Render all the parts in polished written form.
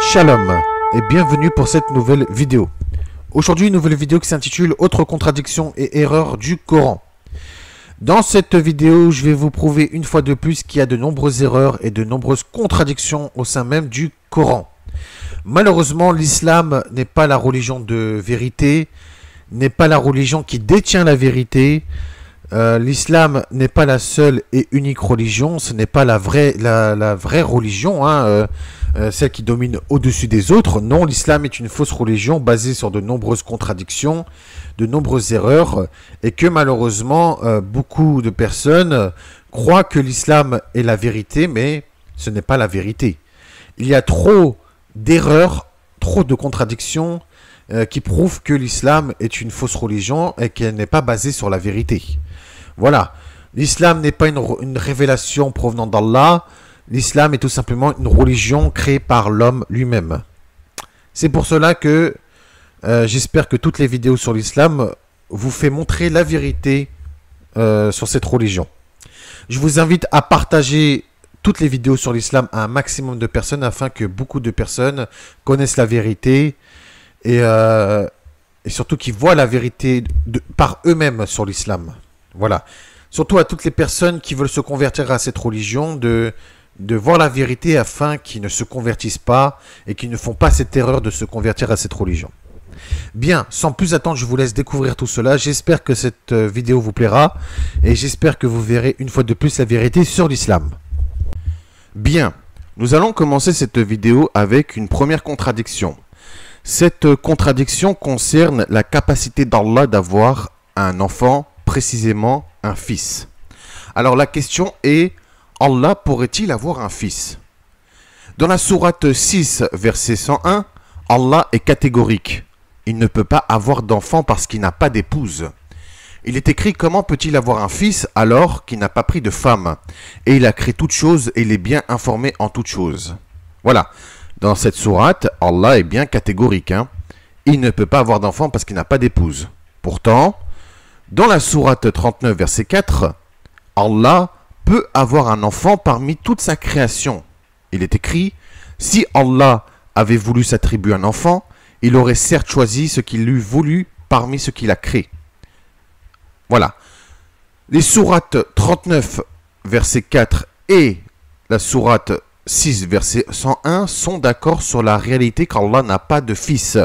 Shalom et bienvenue pour cette nouvelle vidéo. Aujourd'hui, une nouvelle vidéo qui s'intitule « Autres contradictions et erreurs du Coran ». Dans cette vidéo, je vais vous prouver une fois de plus qu'il y a de nombreuses erreurs et de nombreuses contradictions au sein même du Coran. Malheureusement, l'islam n'est pas la religion de vérité, n'est pas la religion qui détient la vérité. L'islam n'est pas la seule et unique religion, ce n'est pas la vraie religion, celle qui domine au-dessus des autres. Non, l'islam est une fausse religion basée sur de nombreuses contradictions, de nombreuses erreurs, et que malheureusement, beaucoup de personnes croient que l'islam est la vérité, mais ce n'est pas la vérité. Il y a trop d'erreurs, trop de contradictions qui prouvent que l'islam est une fausse religion et qu'elle n'est pas basée sur la vérité. Voilà, l'islam n'est pas une révélation provenant d'Allah, l'islam est tout simplement une religion créée par l'homme lui-même. C'est pour cela que j'espère que toutes les vidéos sur l'islam vous font montrer la vérité sur cette religion. Je vous invite à partager toutes les vidéos sur l'islam à un maximum de personnes afin que beaucoup de personnes connaissent la vérité et surtout qu'ils voient la vérité par eux-mêmes sur l'islam. Voilà. Surtout à toutes les personnes qui veulent se convertir à cette religion, de voir la vérité afin qu'ils ne se convertissent pas et qu'ils ne font pas cette erreur de se convertir à cette religion. Bien, sans plus attendre, je vous laisse découvrir tout cela. J'espère que cette vidéo vous plaira et j'espère que vous verrez une fois de plus la vérité sur l'islam. Bien, nous allons commencer cette vidéo avec une première contradiction. Cette contradiction concerne la capacité d'Allah d'avoir un enfant, précisément un fils. Alors la question est, Allah pourrait-il avoir un fils? Dans la sourate 6, verset 101, Allah est catégorique. Il ne peut pas avoir d'enfant parce qu'il n'a pas d'épouse. Il est écrit comment peut-il avoir un fils alors qu'il n'a pas pris de femme? Et il a créé toutes choses et il est bien informé en toutes choses. Voilà. Dans cette sourate, Allah est bien catégorique. Il ne peut pas avoir d'enfant parce qu'il n'a pas d'épouse. Pourtant, dans la sourate 39, verset 4, Allah peut avoir un enfant parmi toute sa création. Il est écrit, si Allah avait voulu s'attribuer un enfant, il aurait certes choisi ce qu'il eût voulu parmi ce qu'il a créé. Voilà. Les sourates 39, verset 4 et la sourate 6, verset 101 sont d'accord sur la réalité qu'Allah n'a pas de fils.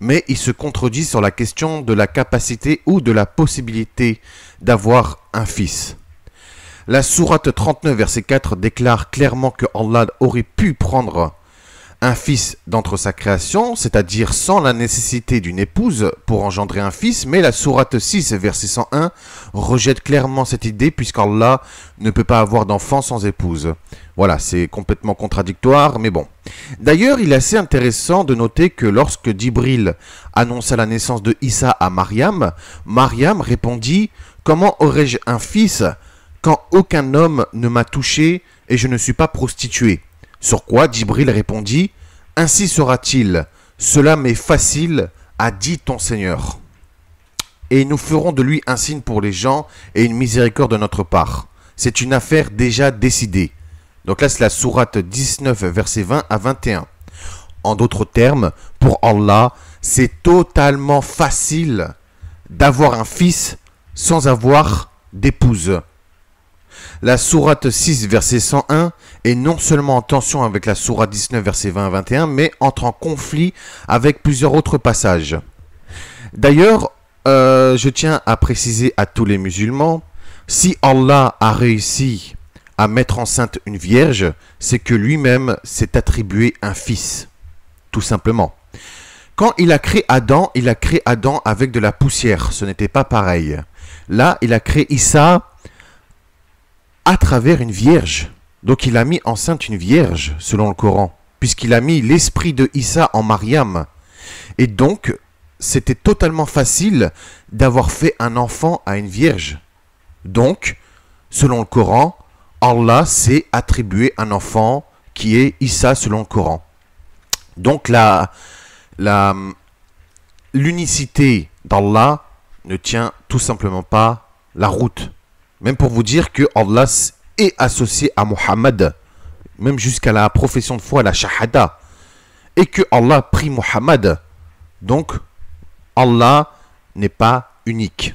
Mais il se contredit sur la question de la capacité ou de la possibilité d'avoir un fils. La sourate 39, verset 4 déclare clairement que Allah aurait pu prendre un fils d'entre sa création, c'est-à-dire sans la nécessité d'une épouse pour engendrer un fils, mais la sourate 6, verset 101 rejette clairement cette idée puisqu'Allah ne peut pas avoir d'enfant sans épouse. Voilà, c'est complètement contradictoire, mais bon. D'ailleurs, il est assez intéressant de noter que lorsque Djibril annonça la naissance de Issa à Mariam, Mariam répondit « Comment aurais-je un fils quand aucun homme ne m'a touché et je ne suis pas prostituée ?» Sur quoi Djibril répondit « Ainsi sera-t-il, cela m'est facile, a dit ton Seigneur. Et nous ferons de lui un signe pour les gens et une miséricorde de notre part. C'est une affaire déjà décidée. » Donc là, c'est la sourate 19, versets 20 à 21. En d'autres termes, pour Allah, c'est totalement facile d'avoir un fils sans avoir d'épouse. La sourate 6, verset 101 est non seulement en tension avec la sourate 19, verset 20 à 21, mais entre en conflit avec plusieurs autres passages. D'ailleurs, je tiens à préciser à tous les musulmans, si Allah a réussi à mettre enceinte une vierge, c'est que lui-même s'est attribué un fils, tout simplement. Quand il a créé Adam avec de la poussière, ce n'était pas pareil. Là, il a créé Issa à travers une vierge. Donc il a mis enceinte une vierge, selon le Coran, puisqu'il a mis l'esprit de Issa en Mariam. Et donc, c'était totalement facile d'avoir fait un enfant à une vierge. Donc, selon le Coran, Allah s'est attribué un enfant qui est Issa selon le Coran. Donc l'unicité d'Allah ne tient tout simplement pas la route. Même pour vous dire que Allah est associé à Muhammad, même jusqu'à la profession de foi, la shahada, et que Allah prie Muhammad. Donc, Allah n'est pas unique.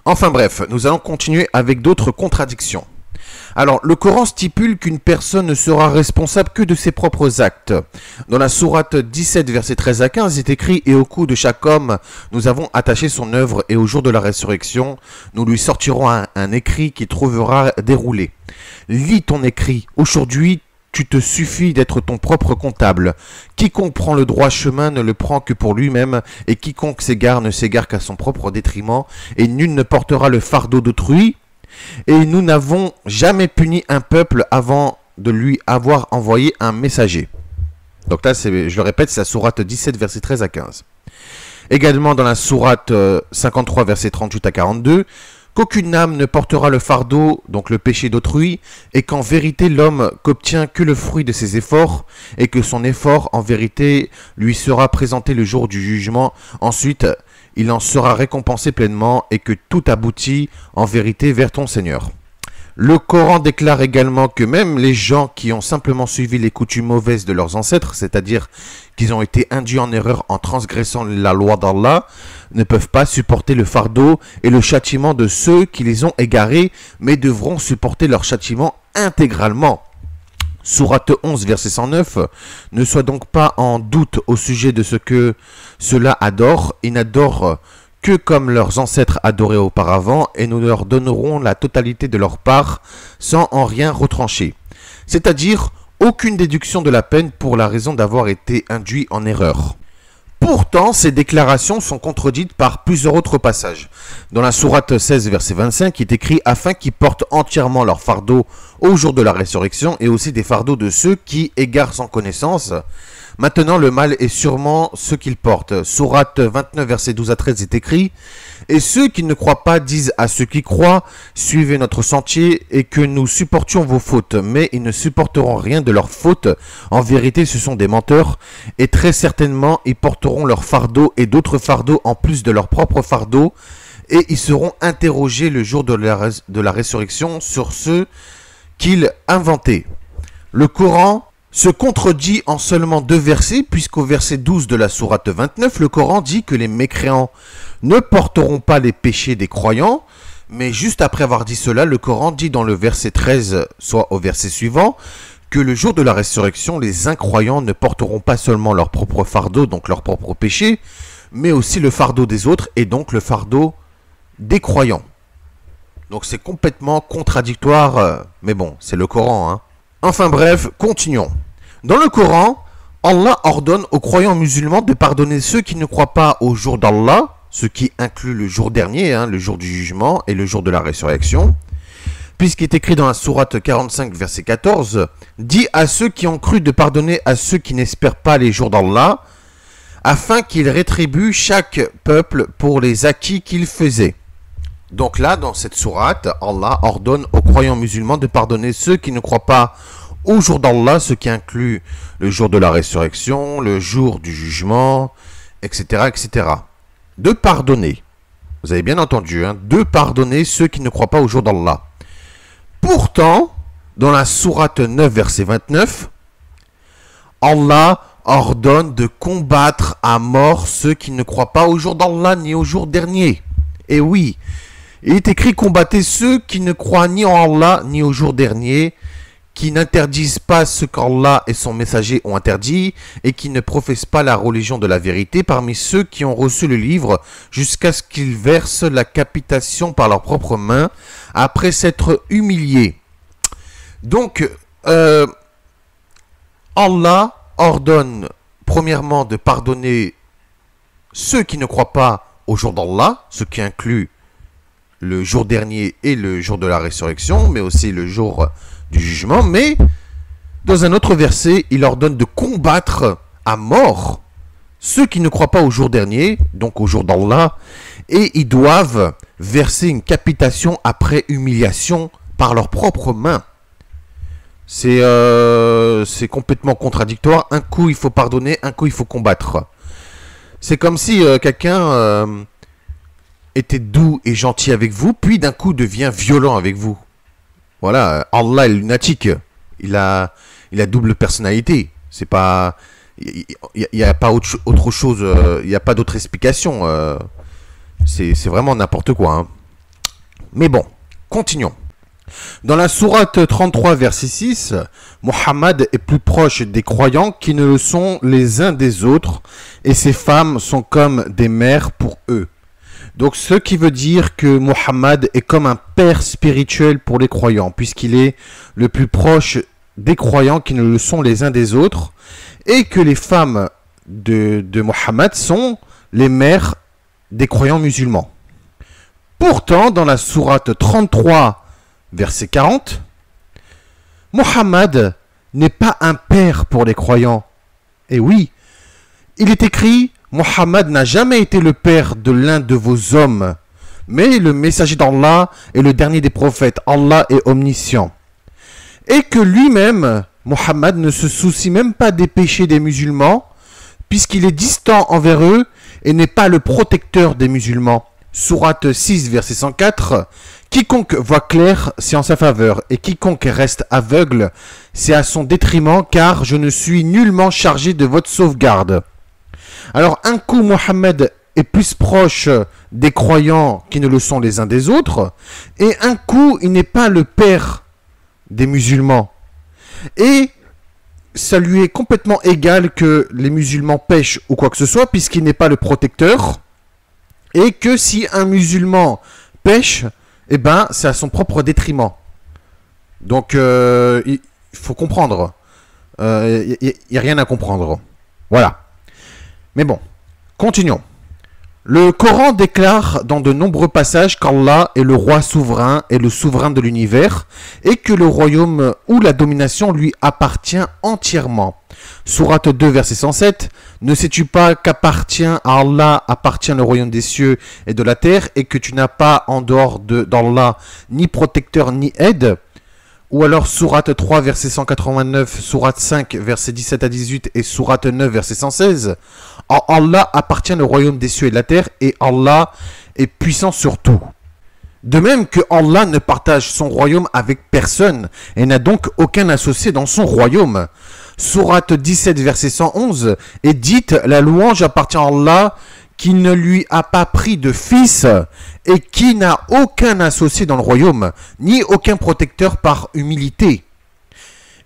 Enfin bref, nous allons continuer avec d'autres contradictions. Alors, le Coran stipule qu'une personne ne sera responsable que de ses propres actes. Dans la sourate 17, versets 13 à 15, il est écrit « Et au cou de chaque homme, nous avons attaché son œuvre, et au jour de la résurrection, nous lui sortirons un écrit qui trouvera déroulé. Lis ton écrit. Aujourd'hui, tu te suffis d'être ton propre comptable. Quiconque prend le droit chemin ne le prend que pour lui-même, et quiconque s'égare ne s'égare qu'à son propre détriment, et nul ne portera le fardeau d'autrui. Et nous n'avons jamais puni un peuple avant de lui avoir envoyé un messager. » Donc là, je le répète, c'est la sourate 17, versets 13 à 15. Également dans la sourate 53, versets 38 à 42, qu'aucune âme ne portera le fardeau, donc le péché d'autrui, et qu'en vérité l'homme qu'obtient que le fruit de ses efforts, et que son effort en vérité lui sera présenté le jour du jugement. Ensuite, il en sera récompensé pleinement, et que tout aboutit en vérité vers ton Seigneur. Le Coran déclare également que même les gens qui ont simplement suivi les coutumes mauvaises de leurs ancêtres, c'est-à-dire qu'ils ont été induits en erreur en transgressant la loi d'Allah, ne peuvent pas supporter le fardeau et le châtiment de ceux qui les ont égarés, mais devront supporter leur châtiment intégralement. Sourate 11, verset 109, « Ne sois donc pas en doute au sujet de ce que ceux-là adorent, ils n'adorent que comme leurs ancêtres adoraient auparavant, et nous leur donnerons la totalité de leur part, sans en rien retrancher. » C'est-à-dire, aucune déduction de la peine pour la raison d'avoir été induit en erreur. Pourtant, ces déclarations sont contredites par plusieurs autres passages. Dans la sourate 16, verset 25, il est écrit « Afin qu'ils portent entièrement leur fardeau au jour de la résurrection, et aussi des fardeaux de ceux qui égarent sans connaissance. Maintenant, le mal est sûrement ce qu'ils portent. » Sourate 29, verset 12 à 13 est écrit « Et ceux qui ne croient pas disent à ceux qui croient, suivez notre sentier et que nous supportions vos fautes. Mais ils ne supporteront rien de leurs fautes. En vérité, ce sont des menteurs. Et très certainement, ils porteront leur fardeau et d'autres fardeaux en plus de leur propre fardeau. Et ils seront interrogés le jour de la résurrection sur ceux qu'ils inventaient. » Le Coran se contredit en seulement 2 versets, puisqu'au verset 12 de la sourate 29, le Coran dit que les mécréants ne porteront pas les péchés des croyants, mais juste après avoir dit cela, le Coran dit dans le verset 13, soit au verset suivant, que le jour de la résurrection, les incroyants ne porteront pas seulement leur propre fardeau, donc leur propre péché, mais aussi le fardeau des autres, et donc le fardeau des croyants. Donc c'est complètement contradictoire, mais bon, c'est le Coran, hein. Enfin bref, continuons. Dans le Coran, Allah ordonne aux croyants musulmans de pardonner ceux qui ne croient pas au jour d'Allah, ce qui inclut le jour dernier, le jour du jugement et le jour de la résurrection. Puisqu'il est écrit dans la sourate 45, verset 14, « Dis à ceux qui ont cru de pardonner à ceux qui n'espèrent pas les jours d'Allah, afin qu'ils rétribuent chaque peuple pour les acquis qu'il faisait. » Donc là, dans cette sourate, Allah ordonne aux croyants musulmans de pardonner ceux qui ne croient pas au jour d'Allah, ce qui inclut le jour de la résurrection, le jour du jugement, etc., etc. De pardonner, vous avez bien entendu, de pardonner ceux qui ne croient pas au jour d'Allah. Pourtant, dans la sourate 9, verset 29, Allah ordonne de combattre à mort ceux qui ne croient pas au jour d'Allah ni au jour dernier. Et oui, il est écrit « Combattez ceux qui ne croient ni en Allah ni au jour dernier, qui n'interdisent pas ce qu'Allah et son messager ont interdit, et qui ne professent pas la religion de la vérité parmi ceux qui ont reçu le livre, jusqu'à ce qu'ils versent la capitation par leurs propres mains, après s'être humiliés. » Donc, Allah ordonne premièrement de pardonner ceux qui ne croient pas au jour d'Allah, ce qui inclut le jour dernier et le jour de la résurrection, mais aussi le jour du jugement. Mais dans un autre verset, il ordonne de combattre à mort ceux qui ne croient pas au jour dernier, donc au jour d'Allah, et ils doivent verser une capitation après humiliation par leurs propres mains. C'est complètement contradictoire. Un coup, il faut pardonner, un coup, il faut combattre. C'est comme si quelqu'un était doux et gentil avec vous, puis d'un coup devient violent avec vous. Voilà, Allah est lunatique. Il a double personnalité. C'est pas, il y a pas autre chose. Il n'y a pas d'autre explication. C'est vraiment n'importe quoi. Hein. Mais bon, continuons. Dans la sourate 33, verset 6, Mohammed est plus proche des croyants qui ne le sont les uns des autres, et ses femmes sont comme des mères pour eux. Donc, ce qui veut dire que Mohammed est comme un père spirituel pour les croyants, puisqu'il est le plus proche des croyants qui ne le sont les uns des autres, et que les femmes de Mohammed sont les mères des croyants musulmans. Pourtant, dans la sourate 33, verset 40, Mohammed n'est pas un père pour les croyants. Et oui, il est écrit, Mohammed n'a jamais été le père de l'un de vos hommes, mais le messager d'Allah est le dernier des prophètes. Allah est omniscient. Et que lui-même, Mohammed, ne se soucie même pas des péchés des musulmans, puisqu'il est distant envers eux et n'est pas le protecteur des musulmans. Sourate 6, verset 104, « Quiconque voit clair, c'est en sa faveur, et quiconque reste aveugle, c'est à son détriment, car je ne suis nullement chargé de votre sauvegarde. » Alors, un coup, Mohammed est plus proche des croyants qui ne le sont les uns des autres, et un coup, il n'est pas le père des musulmans. Et ça lui est complètement égal que les musulmans pêchent ou quoi que ce soit, puisqu'il n'est pas le protecteur, et que si un musulman pêche, eh ben, c'est à son propre détriment. Donc, il faut comprendre. Il n'y a rien à comprendre. Voilà. Mais bon, continuons. Le Coran déclare dans de nombreux passages qu'Allah est le roi souverain et le souverain de l'univers et que le royaume ou la domination lui appartient entièrement. Sourate 2, verset 107, « Ne sais-tu pas qu'appartient à Allah, appartient le royaume des cieux et de la terre et que tu n'as pas en dehors d'Allah ni protecteur ni aide ?» Ou alors Sourate 3, verset 189, Sourate 5, verset 17 à 18 et Sourate 9, verset 116. À Allah appartient le royaume des cieux et de la terre et Allah est puissant sur tout. De même que Allah ne partage son royaume avec personne et n'a donc aucun associé dans son royaume. Sourate 17, verset 111 et dites « La louange appartient à Allah qui ne lui a pas pris de fils et qui n'a aucun associé dans le royaume, ni aucun protecteur par humilité.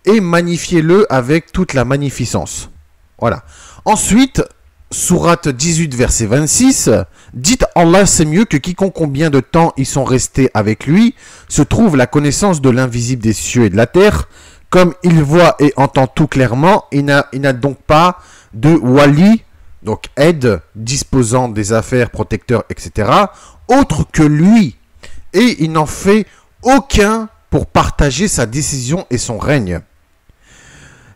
Et magnifiez-le avec toute la magnificence. » Voilà. Ensuite, Sourate 18, verset 26, « Dites Allah c'est mieux que quiconque combien de temps ils sont restés avec lui, se trouve la connaissance de l'invisible des cieux et de la terre, comme il voit et entend tout clairement, il n'a donc pas de wali, donc aide, disposant des affaires, protecteur, etc., autre que lui. Et il n'en fait aucun pour partager sa décision et son règne. »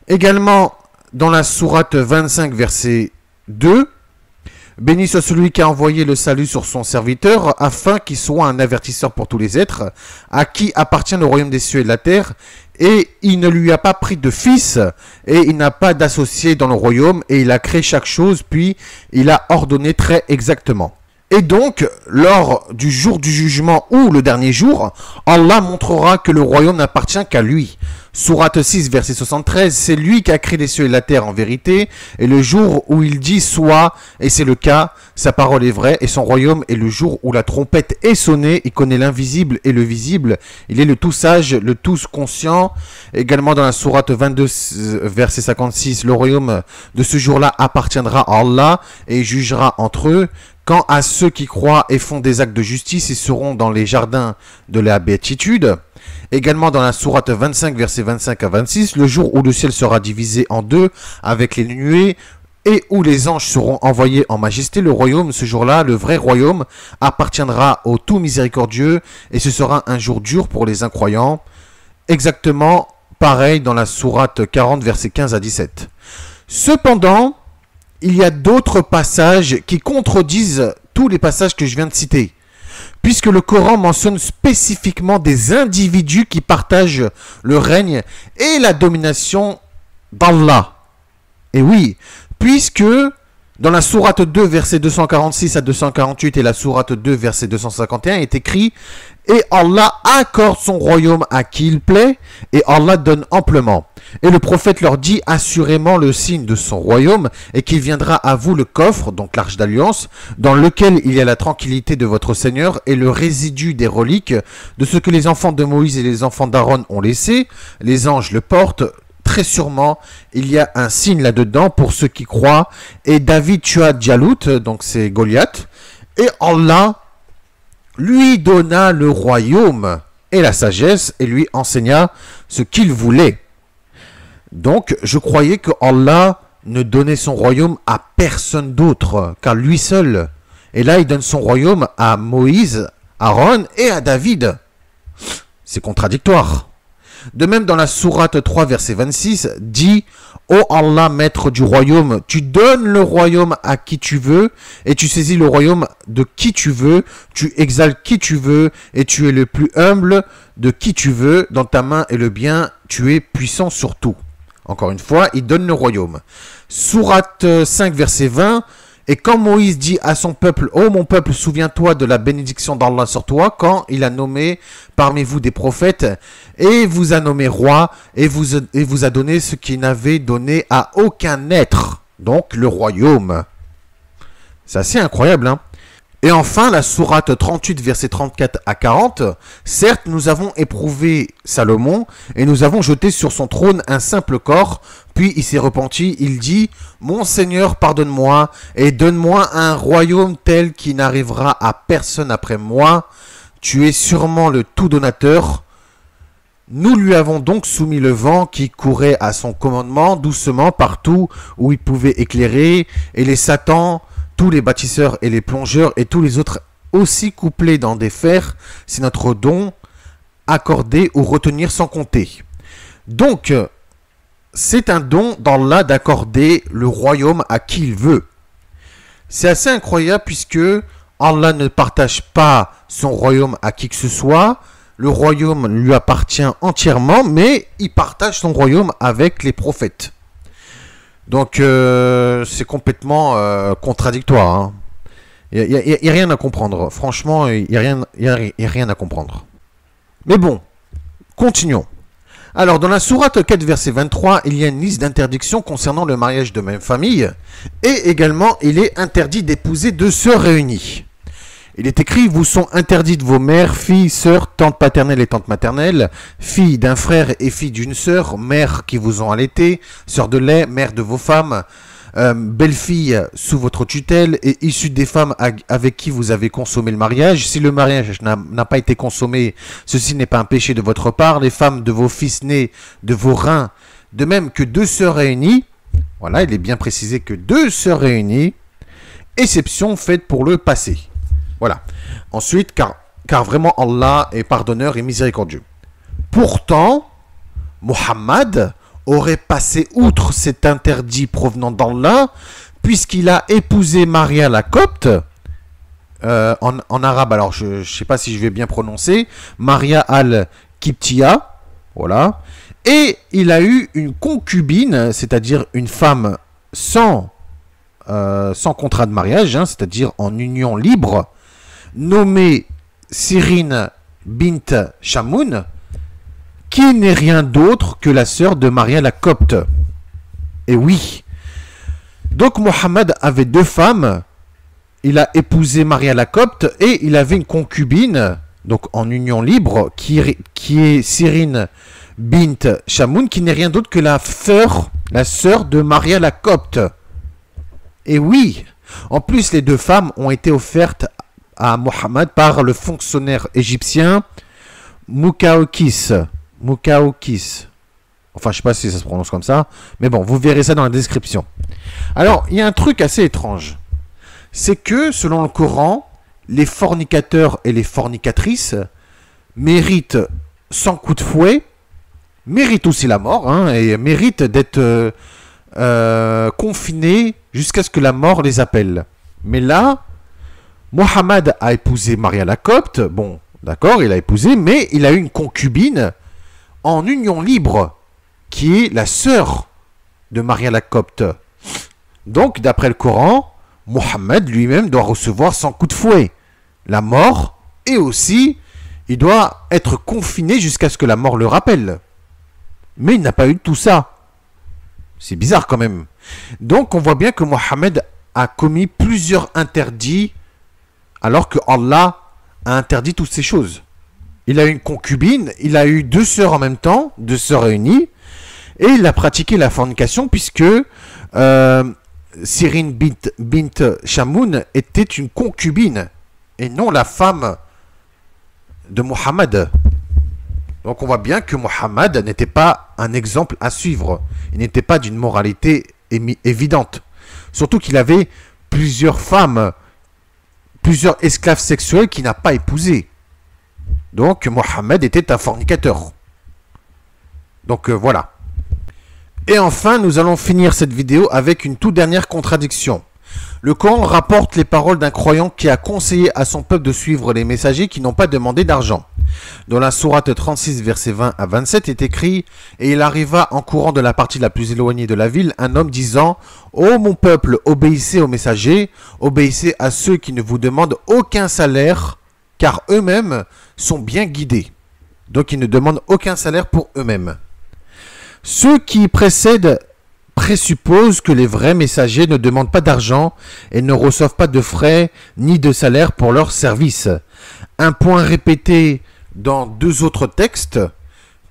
Également, dans la sourate 25, verset 2, « Béni soit celui qui a envoyé le salut sur son serviteur, afin qu'il soit un avertisseur pour tous les êtres, à qui appartient le royaume des cieux et de la terre, et il ne lui a pas pris de fils, et il n'a pas d'associé dans le royaume, et il a créé chaque chose, puis il a ordonné très exactement. » Et donc, lors du jour du jugement ou le dernier jour, Allah montrera que le royaume n'appartient qu'à lui. Sourate 6, verset 73, c'est lui qui a créé les cieux et la terre en vérité, et le jour où il dit soit, et c'est le cas, sa parole est vraie, et son royaume est le jour où la trompette est sonnée, il connaît l'invisible et le visible, il est le tout sage, le tout conscient. Également dans la sourate 22, verset 56, le royaume de ce jour-là appartiendra à Allah, et il jugera entre eux. Quant à ceux qui croient et font des actes de justice, ils seront dans les jardins de la béatitude. Également dans la sourate 25, versets 25 à 26, le jour où le ciel sera divisé en deux avec les nuées et où les anges seront envoyés en majesté, le royaume, ce jour-là, le vrai royaume, appartiendra au tout miséricordieux et ce sera un jour dur pour les incroyants. Exactement pareil dans la sourate 40, versets 15 à 17. Cependant, il y a d'autres passages qui contredisent tous les passages que je viens de citer, puisque le Coran mentionne spécifiquement des individus qui partagent le règne et la domination d'Allah. Et oui, puisque Dans la sourate 2, versets 246 à 248 et la sourate 2, verset 251 est écrit « Et Allah accorde son royaume à qui il plaît, et Allah donne amplement. Et le prophète leur dit assurément le signe de son royaume, et qu'il viendra à vous le coffre, donc l'arche d'alliance, dans lequel il y a la tranquillité de votre Seigneur et le résidu des reliques de ce que les enfants de Moïse et les enfants d'Aaron ont laissé. Les anges le portent. Très sûrement, il y a un signe là-dedans pour ceux qui croient. Et David tua Djalout, donc c'est Goliath, et Allah lui donna le royaume et la sagesse et lui enseigna ce qu'il voulait. Donc, je croyais que Allah ne donnait son royaume à personne d'autre qu'à lui seul. Et là, il donne son royaume à Moïse, Aaron et à David. C'est contradictoire. De même, dans la sourate 3, verset 26, dit « Ô Allah, maître du royaume, tu donnes le royaume à qui tu veux, et tu saisis le royaume de qui tu veux, tu exaltes qui tu veux, et tu es le plus humble de qui tu veux, dans ta main est le bien, tu es puissant sur tout. » Encore une fois, il donne le royaume. Sourate 5, verset 20, et quand Moïse dit à son peuple, « Ô mon peuple, souviens-toi de la bénédiction d'Allah sur toi, quand il a nommé parmi vous des prophètes, et vous a nommé roi, et vous a donné ce qu'il n'avait donné à aucun être, donc le royaume. » C'est assez incroyable, hein. Et enfin, la sourate 38, versets 34 à 40. « Certes, nous avons éprouvé Salomon, et nous avons jeté sur son trône un simple corps, puis il s'est repenti, il dit, « Mon Seigneur, pardonne-moi, et donne-moi un royaume tel qui n'arrivera à personne après moi. Tu es sûrement le tout donateur. » Nous lui avons donc soumis le vent qui courait à son commandement doucement partout où il pouvait éclairer, et les satans, tous les bâtisseurs et les plongeurs et tous les autres aussi couplés dans des fers, c'est notre don, accorder ou retenir sans compter. Donc, c'est un don d'Allah d'accorder le royaume à qui il veut. C'est assez incroyable puisque Allah ne partage pas son royaume à qui que ce soit. Le royaume lui appartient entièrement, mais il partage son royaume avec les prophètes. Donc, c'est complètement contradictoire. Hein. Il n'y a rien à comprendre. Franchement, il n'y a rien à comprendre. Mais bon, continuons. Alors, dans la sourate 4, verset 23, il y a une liste d'interdictions concernant le mariage de même famille. Et également, il est interdit d'épouser deux sœurs réunies. Il est écrit, vous sont interdites vos mères, filles, sœurs, tantes paternelles et tantes maternelles, filles d'un frère et filles d'une sœur, mères qui vous ont allaité, sœurs de lait, mères de vos femmes, belles-filles sous votre tutelle et issues des femmes avec qui vous avez consommé le mariage. Si le mariage n'a pas été consommé, ceci n'est pas un péché de votre part. Les femmes de vos fils nés de vos reins, de même que deux sœurs réunies. Voilà, il est bien précisé que deux sœurs réunies, exception faite pour le passé. Voilà. Ensuite, car vraiment Allah est pardonneur et miséricordieux. Pourtant, Muhammad aurait passé outre cet interdit provenant d'Allah, puisqu'il a épousé Maria la Copte, en arabe, alors je ne sais pas si je vais bien prononcer, Maria al-Kiptia, voilà, et il a eu une concubine, c'est-à-dire une femme sans contrat de mariage, hein, c'est-à-dire en union libre, nommée Sirine bint Shamoun, qui n'est rien d'autre que la sœur de Maria la Copte. Et oui. Donc Mohammed avait deux femmes. Il a épousé Maria la Copte et il avait une concubine, donc en union libre, qui est Sirine bint Shamoun, qui n'est rien d'autre que la sœur de Maria la Copte. Et oui. En plus, les deux femmes ont été offertes à Mohammed par le fonctionnaire égyptien Muqawqis. Enfin, je ne sais pas si ça se prononce comme ça. Mais bon, vous verrez ça dans la description. Alors, il y a un truc assez étrange. C'est que, selon le Coran, les fornicateurs et les fornicatrices méritent, sans coup de fouet, méritent aussi la mort, hein, et méritent d'être confinés jusqu'à ce que la mort les appelle. Mais là, Mohammed a épousé Maria la Copte. Bon, d'accord, il a épousé, mais il a eu une concubine en union libre, qui est la sœur de Maria la Copte. Donc, d'après le Coran, Mohammed lui-même doit recevoir son coup de fouet, la mort, et aussi, il doit être confiné jusqu'à ce que la mort le rappelle. Mais il n'a pas eu tout ça. C'est bizarre quand même. Donc, on voit bien que Mohammed a commis plusieurs interdits, alors que Allah a interdit toutes ces choses. Il a eu une concubine, il a eu 2 sœurs en même temps, 2 sœurs réunies, et il a pratiqué la fornication puisque Sirin bint Shamoun était une concubine et non la femme de Mohammed. Donc on voit bien que Mohammed n'était pas un exemple à suivre. Il n'était pas d'une moralité évidente. Surtout qu'il avait plusieurs femmes, plusieurs esclaves sexuels qu'il n'a pas épousés. Donc Mohammed était un fornicateur. Donc voilà. Et enfin, nous allons finir cette vidéo avec une toute dernière contradiction. Le Coran rapporte les paroles d'un croyant qui a conseillé à son peuple de suivre les messagers qui n'ont pas demandé d'argent. Dans la sourate 36, versets 20 à 27 est écrit « Et il arriva en courant de la partie la plus éloignée de la ville, un homme disant « Ô mon peuple, obéissez aux messagers, obéissez à ceux qui ne vous demandent aucun salaire, car eux-mêmes sont bien guidés. » Donc ils ne demandent aucun salaire pour eux-mêmes. Ceux qui précèdent présupposent que les vrais messagers ne demandent pas d'argent et ne reçoivent pas de frais ni de salaire pour leur service. Un point répété dans 2 autres textes,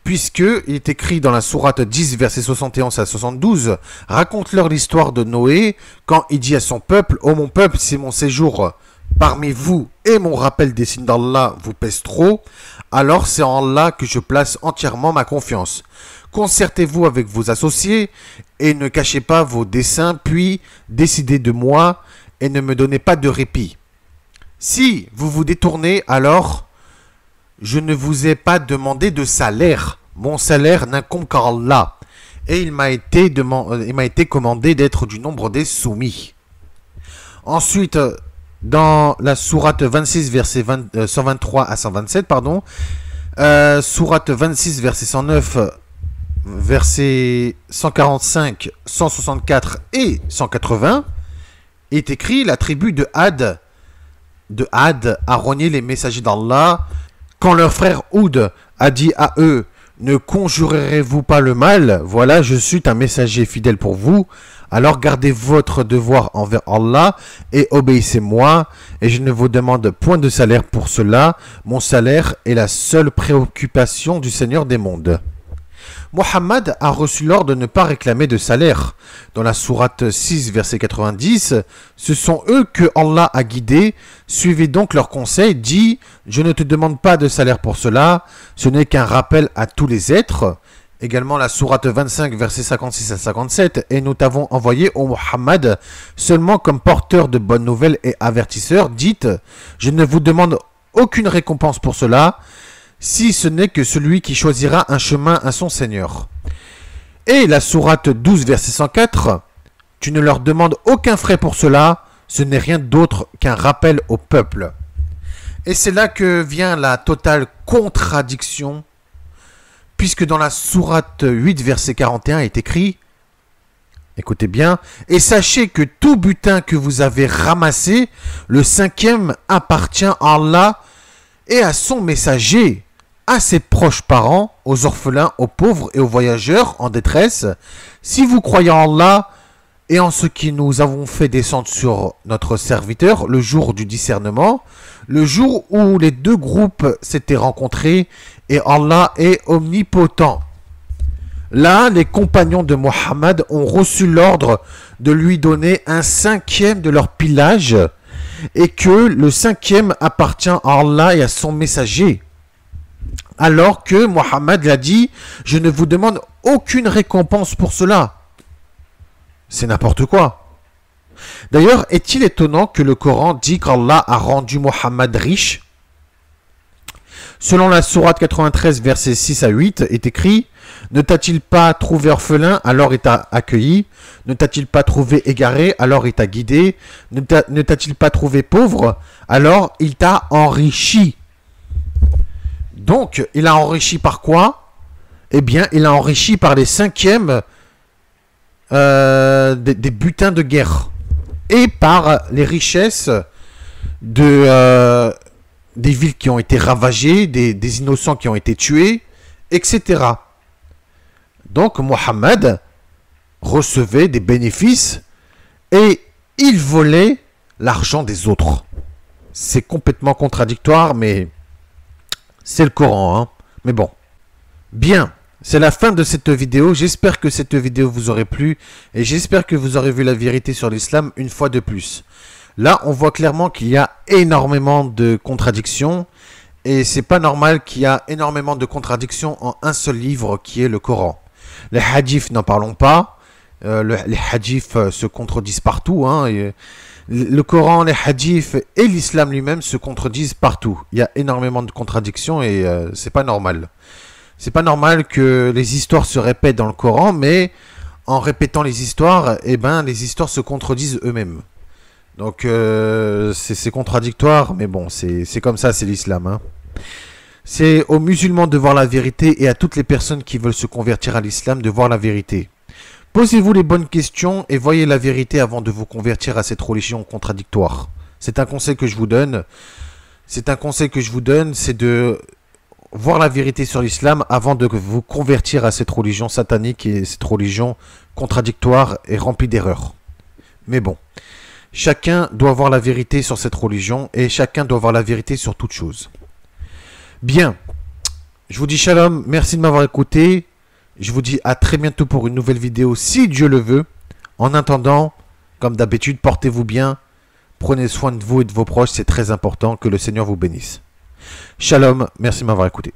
puisqu'il est écrit dans la sourate 10, versets 71 à 72, « Raconte-leur l'histoire de Noé, quand il dit à son peuple, « Ô mon peuple, si mon séjour parmi vous et mon rappel des signes d'Allah vous pèse trop, alors c'est en Allah que je place entièrement ma confiance. Concertez-vous avec vos associés et ne cachez pas vos desseins, puis décidez de moi et ne me donnez pas de répit. Si vous vous détournez, alors je ne vous ai pas demandé de salaire. Mon salaire n'incombe qu'à Allah. Et il m'a été commandé d'être du nombre des soumis. » Ensuite, dans la sourate 26, versets 123 à 127, sourate 26, verset 109, versets 145, 164 et 180, est écrit « La tribu de Had a renié les messagers d'Allah. Quand leur frère Houd a dit à eux « Ne conjurerez-vous pas le mal? Voilà, je suis un messager fidèle pour vous. Alors gardez votre devoir envers Allah et obéissez-moi. Et je ne vous demande point de salaire pour cela. Mon salaire est la seule préoccupation du Seigneur des mondes. » Mohammed a reçu l'ordre de ne pas réclamer de salaire. Dans la sourate 6, verset 90, ce sont eux que Allah a guidés. Suivez donc leurs conseils. Dis, je ne te demande pas de salaire pour cela. Ce n'est qu'un rappel à tous les êtres. Également la sourate 25, verset 56 à 57. Et nous t'avons envoyé, ô Mohammed, seulement comme porteur de bonnes nouvelles et avertisseur. Dites, je ne vous demande aucune récompense pour cela, si ce n'est que celui qui choisira un chemin à son Seigneur. Et la sourate 12, verset 104, tu ne leur demandes aucun frais pour cela, ce n'est rien d'autre qu'un rappel au peuple. Et c'est là que vient la totale contradiction, puisque dans la sourate 8, verset 41 est écrit, écoutez bien, et sachez que tout butin que vous avez ramassé, le 5e appartient à Allah et à son messager, à ses proches parents, aux orphelins, aux pauvres et aux voyageurs en détresse. Si vous croyez en Allah et en ce que nous avons fait descendre sur notre serviteur le jour du discernement, le jour où les 2 groupes s'étaient rencontrés, et Allah est omnipotent. Là, les compagnons de Mohammed ont reçu l'ordre de lui donner un 5e de leur pillage, et que le 5e appartient à Allah et à son messager. Alors que Mohammed l'a dit, je ne vous demande aucune récompense pour cela. C'est n'importe quoi. D'ailleurs, est-il étonnant que le Coran dit qu'Allah a rendu Mohammed riche? Selon la sourate 93, versets 6 à 8, est écrit « Ne t'a-t-il pas trouvé orphelin, alors il t'a accueilli? Ne t'a-t-il pas trouvé égaré, alors il t'a guidé? Ne t'a-t-il pas trouvé pauvre, alors il t'a enrichi ?» Donc, il a enrichi par quoi? Eh bien, il a enrichi par les 5e des butins de guerre et par les richesses de, des villes qui ont été ravagées, des innocents qui ont été tués, etc. Donc Mohammed recevait des bénéfices et il volait l'argent des autres. C'est complètement contradictoire, mais c'est le Coran, hein. Mais bon. Bien, c'est la fin de cette vidéo. J'espère que cette vidéo vous aurait plu et j'espère que vous aurez vu la vérité sur l'islam une fois de plus. Là, on voit clairement qu'il y a énormément de contradictions et c'est pas normal qu'il y a énormément de contradictions en un seul livre qui est le Coran. Les hadiths, n'en parlons pas. Les hadiths se contredisent partout, hein, et le Coran, les hadiths et l'islam lui-même se contredisent partout. Il y a énormément de contradictions et c'est pas normal. C'est pas normal que les histoires se répètent dans le Coran, mais en répétant les histoires, eh ben, les histoires se contredisent eux-mêmes. Donc c'est contradictoire, mais bon, c'est comme ça, c'est l'islam, hein. C'est aux musulmans de voir la vérité et à toutes les personnes qui veulent se convertir à l'islam de voir la vérité. Posez-vous les bonnes questions et voyez la vérité avant de vous convertir à cette religion contradictoire. C'est un conseil que je vous donne. C'est un conseil que je vous donne, c'est de voir la vérité sur l'islam avant de vous convertir à cette religion satanique et cette religion contradictoire et remplie d'erreurs. Mais bon, chacun doit voir la vérité sur cette religion et chacun doit voir la vérité sur toute chose. Bien, je vous dis shalom, merci de m'avoir écouté. Je vous dis à très bientôt pour une nouvelle vidéo si Dieu le veut. En attendant, comme d'habitude, portez-vous bien. Prenez soin de vous et de vos proches, c'est très important. Que le Seigneur vous bénisse. Shalom, merci de m'avoir écouté.